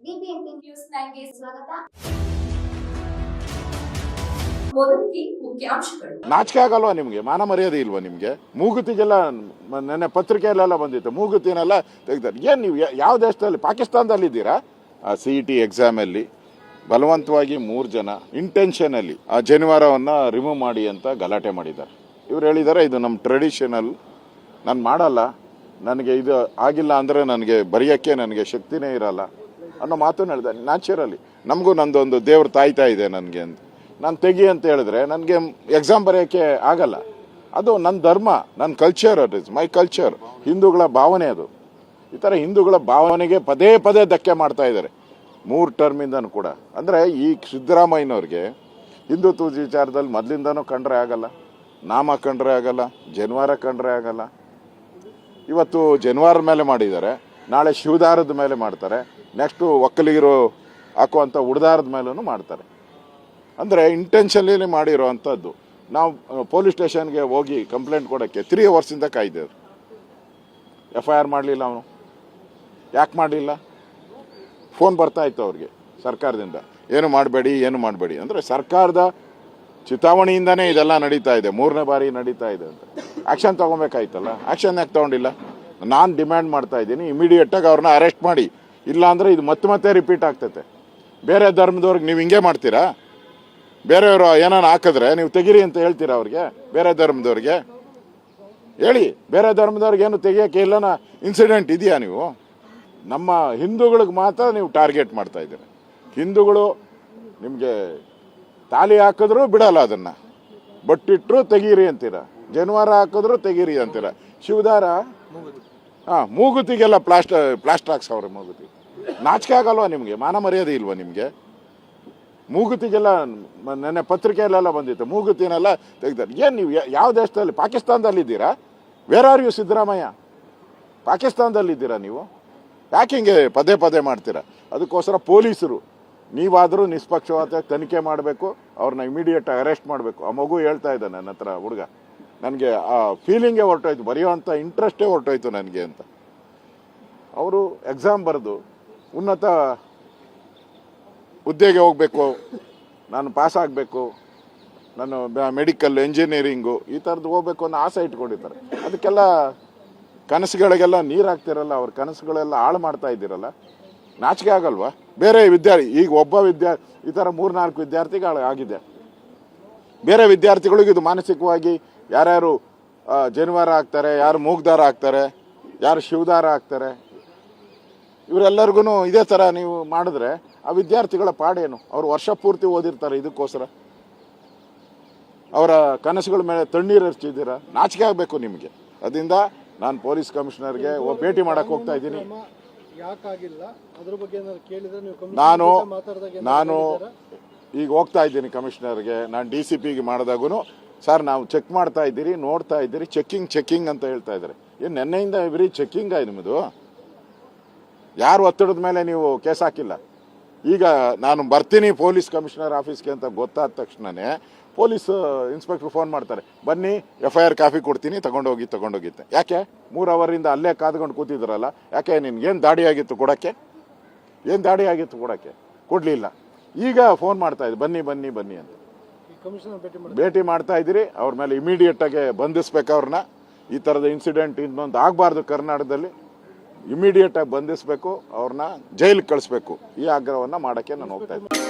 BBMP news 9ಗೆ ಸ್ವಾಗತ. ಮೊದಲಿಗೆ ಮುಖ್ಯಾಂಶಗಳು. ನಾಚಿಕೆ ಆಗಲ್ವಾ ನಿಮ್ಗೆ? ಮಾನ ಮರ್ಯಾದೆ ಇಲ್ವಾ ನಿಮ್ಗೆ? ಮೂಗುತಿಗೆಲ್ಲ ನೆನ್ನೆ ಪತ್ರಿಕೆಯಲ್ಲೆಲ್ಲ ಬಂದಿತ್ತು, ಮೂಗುತಿನೆಲ್ಲ ತೆಗ್ದಾರೆ. ಏನ್ ನೀವು ಯಾವ ದೇಶದಲ್ಲಿ? ಪಾಕಿಸ್ತಾನದಲ್ಲಿ ಇದ್ದೀರಾ? ಆ CET ಎಕ್ಸಾಮ್ ಅಲ್ಲಿ ಬಲವಂತವಾಗಿ 3 ಜನ ಇಂಟೆನ್ಷನ್ ಅಲ್ಲಿ ಆ ಜನಿವಾರವನ್ನ ರಿಮೂವ್ ಮಾಡಿ ಅಂತ ಗಲಾಟೆ ಮಾಡಿದ್ದಾರೆ. ಇವ್ರು ಹೇಳಿದ್ದಾರೆ ಇದು ನಮ್ಮ ಟ್ರೆಡಿಷನಲ್, ನಾನು ಮಾಡಲ್ಲ, ನನಗೆ ಇದು ಆಗಿಲ್ಲ ಅಂದರೆ ನನಗೆ ಬರೆಯೋಕ್ಕೆ ನನಗೆ ಶಕ್ತಿನೇ ಇರಲ್ಲ ಅನ್ನೋ ಮಾತನ್ನು ಹೇಳಿದೆ. ನ್ಯಾಚುರಲಿ ನಮಗೂ ನಂದೊಂದು ದೇವ್ರ ತಾಯ್ತಾ ಇದೆ ನನಗೆ ಅಂತ, ನಾನು ತೆಗಿ ಅಂತ ಹೇಳಿದ್ರೆ ನನಗೆ ಎಕ್ಸಾಮ್ ಬರೆಯೋಕ್ಕೆ ಆಗಲ್ಲ. ಅದು ನನ್ನ ಧರ್ಮ, ನನ್ನ culture, it is my culture. ಹಿಂದೂಗಳ ಭಾವನೆ ಅದು. ಈ ಥರ ಹಿಂದೂಗಳ ಭಾವನೆಗೆ ಪದೇ ಪದೇ ಧಕ್ಕೆ ಮಾಡ್ತಾ ಇದ್ದಾರೆ 3 ಟರ್ಮಿಂದನೂ ಕೂಡ. ಅಂದರೆ ಈ ಸಿದ್ದರಾಮಯ್ಯನವ್ರಿಗೆ ಹಿಂದುತ್ವ ವಿಚಾರದಲ್ಲಿ ಮೊದಲಿಂದನೂ ಕಂಡ್ರೆ ಆಗಲ್ಲ, ನಾಮ ಕಂಡ್ರೆ ಆಗಲ್ಲ, ಜನಿವಾರ ಕಂಡ್ರೆ ಆಗಲ್ಲ. ಇವತ್ತು ಜನಿವಾರದ ಮೇಲೆ ಮಾಡಿದ್ದಾರೆ, ನಾಳೆ ಶಿವದಾರದ ಮೇಲೆ ಮಾಡ್ತಾರೆ, ನೆಕ್ಸ್ಟು ಒಕ್ಕಲಿಗರು ಹಾಕುವಂಥ ಉಡ್ದಾರದ ಮೇಲೂ ಮಾಡ್ತಾರೆ. ಅಂದರೆ ಇಂಟೆನ್ಷನ್ಲಿ ಮಾಡಿರೋ ಅಂಥದ್ದು. ನಾವು ಪೊಲೀಸ್ ಸ್ಟೇಷನ್ಗೆ ಹೋಗಿ ಕಂಪ್ಲೇಂಟ್ ಕೊಡೋಕ್ಕೆ 3 ಅವರ್ಸಿಂದ ಕಾಯ್ದೇವ್ರು. FIR ಮಾಡಲಿಲ್ಲ ಅವನು. ಯಾಕೆ ಮಾಡಲಿಲ್ಲ? ಫೋನ್ ಬರ್ತಾ ಇತ್ತು ಅವ್ರಿಗೆ ಸರ್ಕಾರದಿಂದ, ಏನು ಮಾಡಬೇಡಿ ಅಂದರೆ ಸರ್ಕಾರದ ಚಿತಾವಣೆಯಿಂದನೇ ಇದೆಲ್ಲ ನಡೀತಾ ಇದೆ, 3ನೇ ಬಾರಿ ನಡೀತಾ ಇದೆ ಅಂತ. ಆ್ಯಕ್ಷನ್ ತೊಗೊಬೇಕಾಯ್ತಲ್ಲ, ಆ್ಯಕ್ಷನ್ ಯಾಕೆ ತೊಗೊಂಡಿಲ್ಲ? ನಾನು ಡಿಮ್ಯಾಂಡ್ ಮಾಡ್ತಾ ಇದ್ದೀನಿ, ಇಮಿಡಿಯೇಟಾಗಿ ಅವ್ರನ್ನ ಅರೆಸ್ಟ್ ಮಾಡಿ. ಇಲ್ಲಾಂದರೆ ಇದು ಮತ್ತೆ ರಿಪೀಟ್ ಆಗ್ತೈತೆ. ಬೇರೆ ಧರ್ಮದವ್ರಿಗೆ ನೀವು ಹಿಂಗೆ ಮಾಡ್ತೀರಾ? ಬೇರೆಯವರು ಏನಾರು ಹಾಕಿದ್ರೆ ನೀವು ತೆಗೀರಿ ಅಂತ ಹೇಳ್ತೀರಾ ಅವ್ರಿಗೆ? ಬೇರೆ ಧರ್ಮದವ್ರಿಗೆ ಹೇಳಿ, ಬೇರೆ ಧರ್ಮದವ್ರಿಗೆ ಏನು ತೆಗಿಯೋಕ್ಕೆ ಇಲ್ಲನ ಇನ್ಸಿಡೆಂಟ್ ಇದೆಯಾ? ನೀವು ನಮ್ಮ ಹಿಂದೂಗಳಿಗೆ ಮಾತ್ರ ನೀವು ಟಾರ್ಗೆಟ್ ಮಾಡ್ತಾ ಇದ್ದೀರ. ಹಿಂದೂಗಳು ನಿಮಗೆ ತಾಲಿ ಹಾಕಿದ್ರು ಬಿಡಲ್ಲ, ಅದನ್ನು ಬಟ್ಟಿಟ್ರು ತೆಗೀರಿ ಅಂತೀರ, ಜನಿವಾರ ಹಾಕಿದ್ರು ತೆಗೀರಿ ಅಂತೀರ, ಶಿವದಾರ ಮೂಗುತಿಗೆಲ್ಲ ಪ್ಲಾಸ್ಟರ್ ಹಾಕ್ಸವ್ರೆ ಮೂಗುತಿ. ನಾಚಿಕೆ ಆಗಲ್ವಾ ನಿಮಗೆ? ಮಾನ ಮರ್ಯಾದೆ ಇಲ್ವಾ ನಿಮಗೆ? ಮೂಗುತಿಗೆಲ್ಲ ನೆನ್ನೆ ಪತ್ರಿಕೆಯಲ್ಲೆಲ್ಲ ಬಂದಿತ್ತು, ಮೂಗುತಿನೆಲ್ಲ ತೆಗ್ದಾರೆ. ಏನು ನೀವು ಯಾವ ದೇಶದಲ್ಲಿ? ಪಾಕಿಸ್ತಾನದಲ್ಲಿ ಇದ್ದೀರಾ? Where are you Siddaramaiah? ಪಾಕಿಸ್ತಾನದಲ್ಲಿ ಇದ್ದೀರಾ ನೀವು? ಯಾಕೆ ಹಿಂಗೆ ಪದೇ ಮಾಡ್ತೀರಾ? ಅದಕ್ಕೋಸ್ಕರ ಪೊಲೀಸರು ನೀವಾದರೂ ನಿಷ್ಪಕ್ಷಪಾತ ತನಿಖೆ ಮಾಡಬೇಕು, ಅವ್ರನ್ನ ಇಮಿಡಿಯೇಟಾಗಿ ಅರೆಸ್ಟ್ ಮಾಡಬೇಕು. ಆ ಮಗು ಹೇಳ್ತಾ ಇದ್ದಾನೆ ನನ್ನ ಹತ್ರ, ಹುಡುಗ, ನನಗೆ ಆ ಫೀಲಿಂಗೇ ಹೊರಟೋಯ್ತು, ಬರೆಯೋವಂಥ ಇಂಟ್ರೆಸ್ಟೇ ಹೊರಟೋಯ್ತು ನನಗೆ ಅಂತ. ಅವರು ಎಕ್ಸಾಮ್ ಬರೆದು ಉನ್ನತ ಹುದ್ದೆಗೆ ಹೋಗಬೇಕು, ನಾನು ಪಾಸ್ ಆಗಬೇಕು, ನಾನು ಮೆಡಿಕಲ್ ಇಂಜಿನಿಯರಿಂಗು ಈ ಥರದ್ದು ಹೋಗ್ಬೇಕು ಅನ್ನೋ ಆಸೆ ಇಟ್ಕೊಂಡಿರ್ತಾರೆ. ಅದಕ್ಕೆಲ್ಲ ಕನಸುಗಳಿಗೆಲ್ಲ ನೀರು ಹಾಕ್ತಿರಲ್ಲ, ಅವ್ರ ಕನಸುಗಳೆಲ್ಲ ಹಾಳು ಮಾಡ್ತಾ ಇದ್ದೀರಲ್ಲ. ನಾಚಿಕೆ ಆಗಲ್ವಾ? ಬೇರೆ ವಿದ್ಯಾರ್ಥಿ ಈಗ ಒಬ್ಬ ಈ ಥರ 3-4 ವಿದ್ಯಾರ್ಥಿಗಳು ಆಗಿದೆ. ಬೇರೆ ವಿದ್ಯಾರ್ಥಿಗಳಿಗೂ ಇದು ಮಾನಸಿಕವಾಗಿ ಯಾರ್ಯಾರು ಜನಿವಾರ ಹಾಕ್ತಾರೆ, ಯಾರು ಮೂಗ್ದಾರ ಹಾಕ್ತಾರೆ, ಯಾರು ಶಿವದಾರ ಹಾಕ್ತಾರೆ, ಇವರೆಲ್ಲರಿಗೂ ಇದೇ ಥರ ನೀವು ಮಾಡಿದ್ರೆ ಆ ವಿದ್ಯಾರ್ಥಿಗಳ ಪಾಡೇನು? ಅವರು ವರ್ಷ ಪೂರ್ತಿ ಓದಿರ್ತಾರೆ ಇದಕ್ಕೋಸ್ಕರ. ಅವರ ಕನಸುಗಳ ಮೇಲೆ ತಣ್ಣೀರು ಹರಿಸಿದ್ದೀರಾ. ನಾಚಿಕೆ ಆಗಬೇಕು ನಿಮಗೆ. ಅದರಿಂದ ನಾನು ಪೊಲೀಸ್ ಕಮಿಷನರ್ಗೆ ಭೇಟಿ ಮಾಡಕ್ಕೆ ಹೋಗ್ತಾ ಇದ್ದೀನಿ. ನಾನು ಈಗ ಹೋಗ್ತಾ ಇದ್ದೀನಿ ಕಮಿಷನರ್ಗೆ. ನಾನು DCPಗೆ ಮಾಡಿದಾಗೂ ಸರ್ ನಾವು ಚೆಕ್ ಮಾಡ್ತಾ ಇದ್ದೀರಿ, ನೋಡ್ತಾ ಇದ್ದೀರಿ, ಚೆಕ್ಕಿಂಗ್ ಅಂತ ಹೇಳ್ತಾ ಇದ್ದಾರೆ. ಏನು ನೆನ್ನೆಯಿಂದ ಬರೀ ಚೆಕ್ಕಿಂಗ್ ನಿಮ್ಮದು? ಯಾರು ಒತ್ತಡದ ಮೇಲೆ ನೀವು ಕೇಸ್ ಹಾಕಿಲ್ಲ. ಈಗ ನಾನು ಬರ್ತೀನಿ ಪೊಲೀಸ್ ಕಮಿಷನರ್ ಆಫೀಸ್ಗೆ ಅಂತ ಗೊತ್ತಾದ ತಕ್ಷಣವೇ ಪೊಲೀಸ್ ಇನ್ಸ್ಪೆಕ್ಟರ್ ಫೋನ್ ಮಾಡ್ತಾರೆ, ಬನ್ನಿ FIR ಕಾಪಿ ಕೊಡ್ತೀನಿ, ತಗೊಂಡೋಗಿತ್ತೆ. ಯಾಕೆ 3 ಅವರಿಂದ ಅಲ್ಲೇ ಕಾದ್ಕೊಂಡು ಕೂತಿದ್ರಲ್ಲ, ಯಾಕೆ ನಿನ್ಗೇನು ದಾಡಿ ಆಗಿತ್ತು ಕೊಡೋಕ್ಕೆ? ಕೊಡಲಿಲ್ಲ. ಈಗ ಫೋನ್ ಮಾಡ್ತಾ ಇದ್ದೆ, ಬನ್ನಿ ಅಂತ. ಭೇಟಿ ಮಾಡ್ತಾ ಇದ್ದೀರಿ. ಅವ್ರ ಮೇಲೆ ಇಮಿಡಿಯೇಟಾಗಿ ಬಂಧಿಸ್ಬೇಕು ಅವ್ರನ್ನ. ಈ ಥರದ ಇನ್ಸಿಡೆಂಟ್ ಇನ್ನೊಂದು ಆಗಬಾರ್ದು ಕರ್ನಾಟಕದಲ್ಲಿ. ಇಮಿಡಿಯೇಟಾಗಿ ಬಂಧಿಸಬೇಕು, ಅವ್ರನ್ನ ಜೈಲಿಗೆ ಕಳಿಸ್ಬೇಕು. ಈ ಆಗ್ರಹವನ್ನು ಮಾಡೋಕ್ಕೆ ನಾನು ಹೋಗ್ತಾ ಇದ್ದೀನಿ.